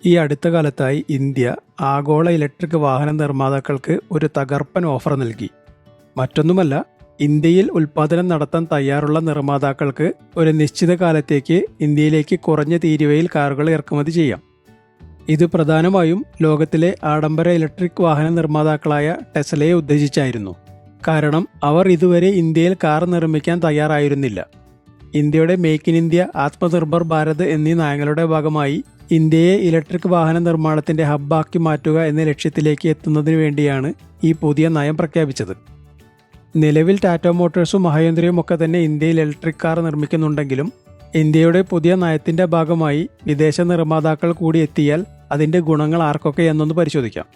ഈ അടുത്ത കാലത്തായി ഇന്ത്യ ആഗോള ഇലക്ട്രിക് വാഹന നിർമ്മാതാക്കൾക്ക് ഒരു തകർപ്പൻ ഓഫർ നൽകി. മറ്റൊന്നുമല്ല, ഇന്ത്യയിൽ ഉൽപ്പാദനം നടത്താൻ തയ്യാറുള്ള നിർമ്മാതാക്കൾക്ക് ഒരു നിശ്ചിത കാലത്തേക്ക് ഇന്ത്യയിലേക്ക് കുറഞ്ഞ തീരുവയിൽ കാറുകൾ ഇറക്കുമതി ചെയ്യാം. ഇത് പ്രധാനമായും ലോകത്തിലെ ആഡംബര ഇലക്ട്രിക് വാഹന നിർമ്മാതാക്കളായ ടെസ്ലയെ ഉദ്ദേശിച്ചായിരുന്നു. കാരണം അവർ ഇതുവരെ ഇന്ത്യയിൽ കാർ നിർമ്മിക്കാൻ തയ്യാറായിരുന്നില്ല. ഇന്ത്യയുടെ make in India, Atmanirbhar Bharat എന്നീ നയങ്ങളുടെ ഭാഗമായി ഇന്ത്യയെ ഇലക്ട്രിക് വാഹന നിർമ്മാണത്തിന്റെ ഹബ്ബാക്കി മാറ്റുക എന്ന ലക്ഷ്യത്തിലേക്ക് എത്തുന്നതിനു വേണ്ടിയാണ് ഈ പുതിയ നയം പ്രഖ്യാപിച്ചത്. നിലവിൽ ടാറ്റ മോട്ടോഴ്സും മഹീന്ദ്രയും ഒക്കെ തന്നെ ഇന്ത്യയിൽ ഇലക്ട്രിക് കാർ നിർമ്മിക്കുന്നുണ്ടെങ്കിലും ഇന്ത്യയുടെ പുതിയ നയത്തിന്റെ ഭാഗമായി വിദേശ നിർമ്മാതാക്കൾ കൂടി എത്തിയാൽ അതിന്റെ ഗുണങ്ങൾ ആർക്കൊക്കെ എന്നൊന്ന് പരിശോധിക്കാം.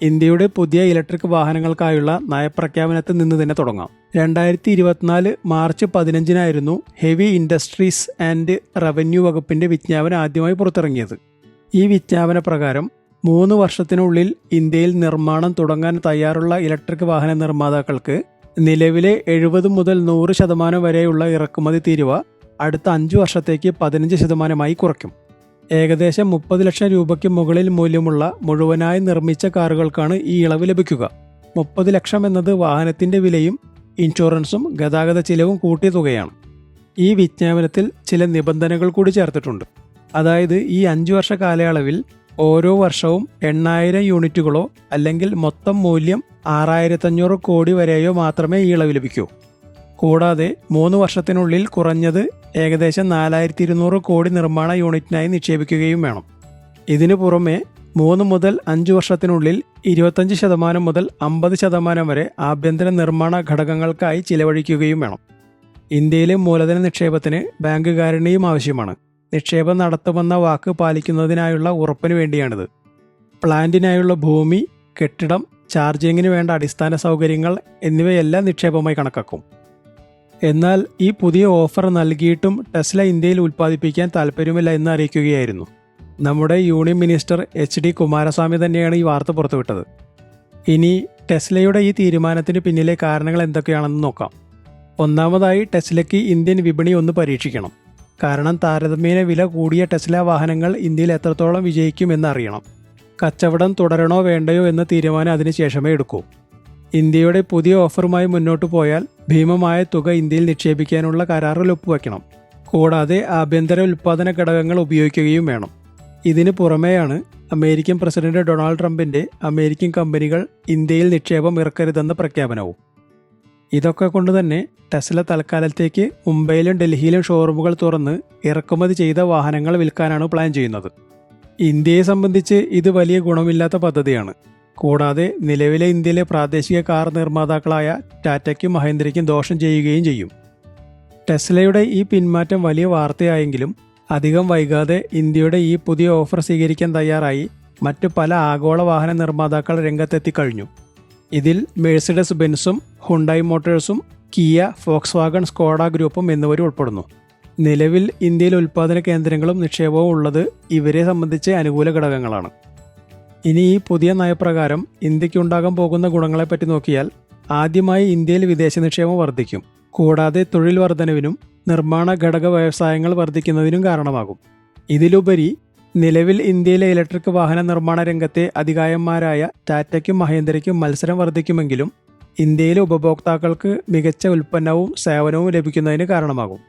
ഇന്ത്യയുടെ പുതിയ ഇലക്ട്രിക് വാഹനങ്ങൾക്കായുള്ള നയപ്രഖ്യാപനത്തിൽ നിന്ന് തന്നെ തുടങ്ങാം. 2024 March 15 heavy industries and revenue വകുപ്പിന്റെ വിജ്ഞാപനം ആദ്യമായി പുറത്തിറങ്ങിയത്. ഈ വിജ്ഞാപന പ്രകാരം 3 വർഷത്തിനുള്ളിൽ ഇന്ത്യയിൽ നിർമ്മാണം തുടങ്ങാൻ തയ്യാറുള്ള ഇലക്ട്രിക് വാഹന നിർമ്മാതാക്കൾക്ക് നിലവിലെ 70 മുതൽ 100% വരെയുള്ള ഇറക്കുമതി തീരുവ അടുത്ത 5 വർഷത്തേക്ക് 15% കുറയ്ക്കും. ഏകദേശം 30 ലക്ഷം രൂപയ്ക്ക് മുകളിൽ മൂല്യമുള്ള മുഴുവനായി നിർമ്മിച്ച കാറുകൾക്കാണ് ഈ ഇളവ് ലഭിക്കുക. 30 ലക്ഷം എന്നത് വാഹനത്തിന്റെ വിലയും ഇൻഷുറൻസും ഗതാഗത ചിലവും കൂട്ടിയ തുകയാണ്. ഈ വിജ്ഞാപനത്തിൽ ചില നിബന്ധനകൾ കൂടി ചേർത്തിട്ടുണ്ട്. അതായത് ഈ 5 വർഷ കാലയളവിൽ ഓരോ വർഷവും 8000 യൂണിറ്റുകളോ അല്ലെങ്കിൽ മൊത്തം മൂല്യം 6500 കോടി വരെയോ മാത്രമേ ഈ ഇളവ് ലഭിക്കൂ. കൂടാതെ 3 വർഷത്തിനുള്ളിൽ കുറഞ്ഞത് ഏകദേശം 4200 കോടി നിർമ്മാണ യൂണിറ്റിനായി നിക്ഷേപിക്കുകയും വേണം. ഇതിനു പുറമെ 3 മുതൽ 5 വർഷത്തിനുള്ളിൽ 25% മുതൽ 50% വരെ ആഭ്യന്തര നിർമ്മാണ ഘടകങ്ങൾക്കായി ചിലവഴിക്കുകയും വേണം. ഇന്ത്യയിലെ മൂലധന നിക്ഷേപത്തിന് ബാങ്ക് ഗ്യാരണ്ടിയും ആവശ്യമാണ്. നിക്ഷേപം നടത്തുമെന്ന വാക്ക് പാലിക്കുന്നതിനായുള്ള ഉറപ്പിന് വേണ്ടിയാണിത്. പ്ലാന്റിനായുള്ള ഭൂമി, കെട്ടിടം, ചാർജിങ്ങിന് വേണ്ട അടിസ്ഥാന സൗകര്യങ്ങൾ എന്നിവയെല്ലാം നിക്ഷേപമായി കണക്കാക്കും. എന്നാൽ ഈ പുതിയ ഓഫർ നൽകിയിട്ടും ടെസ്ല ഇന്ത്യയിൽ ഉൽപ്പാദിപ്പിക്കാൻ താല്പര്യമില്ല എന്ന് അറിയിക്കുകയായിരുന്നു. നമ്മുടെ യൂണിയൻ മിനിസ്റ്റർ HD കുമാരസ്വാമി തന്നെയാണ് ഈ വാർത്ത പുറത്തുവിട്ടത്. ഇനി ടെസ്ലയുടെ ഈ തീരുമാനത്തിന് പിന്നിലെ കാരണങ്ങൾ എന്തൊക്കെയാണെന്ന് നോക്കാം. ഒന്നാമതായി, ടെസ്ലയ്ക്ക് ഇന്ത്യൻ വിപണി ഒന്ന് പരീക്ഷിക്കണം. കാരണം താരതമ്യേന വില കൂടിയ ടെസ്ല വാഹനങ്ങൾ ഇന്ത്യയിൽ എത്രത്തോളം വിജയിക്കുമെന്ന് അറിയണം. കച്ചവടം തുടരണോ വേണ്ടയോ എന്ന തീരുമാനം അതിനുശേഷമേ എടുക്കൂ. ഇന്ത്യയുടെ പുതിയ ഓഫറുമായി മുന്നോട്ടു പോയാൽ ഭീമമായ തുക ഇന്ത്യയിൽ നിക്ഷേപിക്കാനുള്ള കരാറിൽ ഒപ്പുവയ്ക്കണം. കൂടാതെ ആഭ്യന്തര ഉൽപ്പാദന ഘടകങ്ങൾ ഉപയോഗിക്കുകയും വേണം. ഇതിന് പുറമെയാണ് അമേരിക്കൻ പ്രസിഡന്റ് ഡൊണാൾഡ് ട്രംപിന്റെ അമേരിക്കൻ കമ്പനികൾ ഇന്ത്യയിൽ നിക്ഷേപം ഇറക്കരുതെന്ന പ്രഖ്യാപനവും. ഇതൊക്കെ കൊണ്ടുതന്നെ ടെസ്ല തൽക്കാലത്തേക്ക് മുംബൈയിലും ഡൽഹിയിലും ഷോറൂമുകൾ തുറന്ന് ഇറക്കുമതി ചെയ്ത വാഹനങ്ങൾ വിൽക്കാനാണ് പ്ലാൻ ചെയ്യുന്നത്. ഇന്ത്യയെ സംബന്ധിച്ച് ഇത് വലിയ ഗുണമില്ലാത്ത പദ്ധതിയാണ്. കൂടാതെ നിലവിലെ ഇന്ത്യയിലെ പ്രാദേശിക കാർ നിർമ്മാതാക്കളായ ടാറ്റയ്ക്കും മഹീന്ദ്രയ്ക്കും ദോഷം ചെയ്യുകയും ചെയ്യും. ടെസ്ലയുടെ ഈ പിന്മാറ്റം വലിയ വാർത്തയായെങ്കിലും അധികം വൈകാതെ ഇന്ത്യയുടെ ഈ പുതിയ ഓഫർ സ്വീകരിക്കാൻ തയ്യാറായി മറ്റ് പല ആഗോള വാഹന നിർമ്മാതാക്കൾ രംഗത്തെത്തിക്കഴിഞ്ഞു. ഇതിൽ മെഴ്സിഡസ് ബെൻസും ഹുണ്ടായി മോട്ടോഴ്സും കിയ, ഫോക്സ്വാഗൺ, സ്കോഡ ഗ്രൂപ്പും എന്നിവരും ഉൾപ്പെടുന്നു. നിലവിൽ ഇന്ത്യയിൽ ഉൽപ്പാദന കേന്ദ്രങ്ങളും നിക്ഷേപവും ഉള്ളത് ഇവരെ സംബന്ധിച്ച് അനുകൂല ഘടകങ്ങളാണ്. ഇനി ഈ പുതിയ നയപ്രകാരം ഇന്ത്യക്കുണ്ടാകാൻ പോകുന്ന ഗുണങ്ങളെപ്പറ്റി നോക്കിയാൽ, ആദ്യമായി ഇന്ത്യയിൽ വിദേശ നിക്ഷേപം വർദ്ധിക്കും. കൂടാതെ തൊഴിൽ വർധനവിനും നിർമ്മാണ ഘടക വ്യവസായങ്ങൾ വർദ്ധിക്കുന്നതിനും കാരണമാകും. ഇതിലുപരി നിലവിൽ ഇന്ത്യയിലെ ഇലക്ട്രിക് വാഹന നിർമ്മാണ രംഗത്തെ അതികായന്മാരായ ടാറ്റയ്ക്കും മഹീന്ദ്രയ്ക്കും മത്സരം വർദ്ധിക്കുമെങ്കിലും ഇന്ത്യയിലെ ഉപഭോക്താക്കൾക്ക് മികച്ച ഉൽപ്പന്നവും സേവനവും ലഭിക്കുന്നതിന് കാരണമാകും.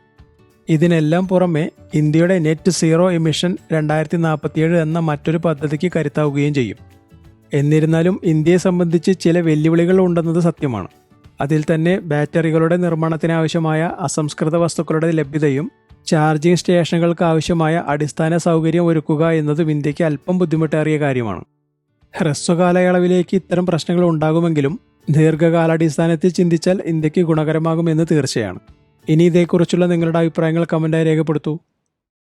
ഇതിനെല്ലാം പുറമെ ഇന്ത്യയുടെ നെറ്റ് സീറോ എമിഷൻ 2047 എന്ന മറ്റൊരു പദ്ധതിക്ക് കരുത്താവുകയും ചെയ്യും. എന്നിരുന്നാലും ഇന്ത്യയെ സംബന്ധിച്ച് ചില വെല്ലുവിളികൾ ഉണ്ടെന്നത് സത്യമാണ്. അതിൽ തന്നെ ബാറ്ററികളുടെ നിർമ്മാണത്തിനാവശ്യമായ അസംസ്കൃത വസ്തുക്കളുടെ ലഭ്യതയും ചാർജിംഗ് സ്റ്റേഷനുകൾക്ക് ആവശ്യമായ അടിസ്ഥാന സൗകര്യം ഒരുക്കുക എന്നതും ഇന്ത്യക്ക് അല്പം ബുദ്ധിമുട്ടേറിയ കാര്യമാണ്. ഹ്രസ്വകാലയളവിലേക്ക് ഇത്തരം പ്രശ്നങ്ങൾ ഉണ്ടാകുമെങ്കിലും ദീർഘകാലാടിസ്ഥാനത്തിൽ ചിന്തിച്ചാൽ ഇന്ത്യക്ക് ഗുണകരമാകുമെന്ന് തീർച്ചയാണ്. ഇനി ഇതേക്കുറിച്ചുള്ള നിങ്ങളുടെ അഭിപ്രായങ്ങൾ കമന്റായി രേഖപ്പെടുത്തൂ.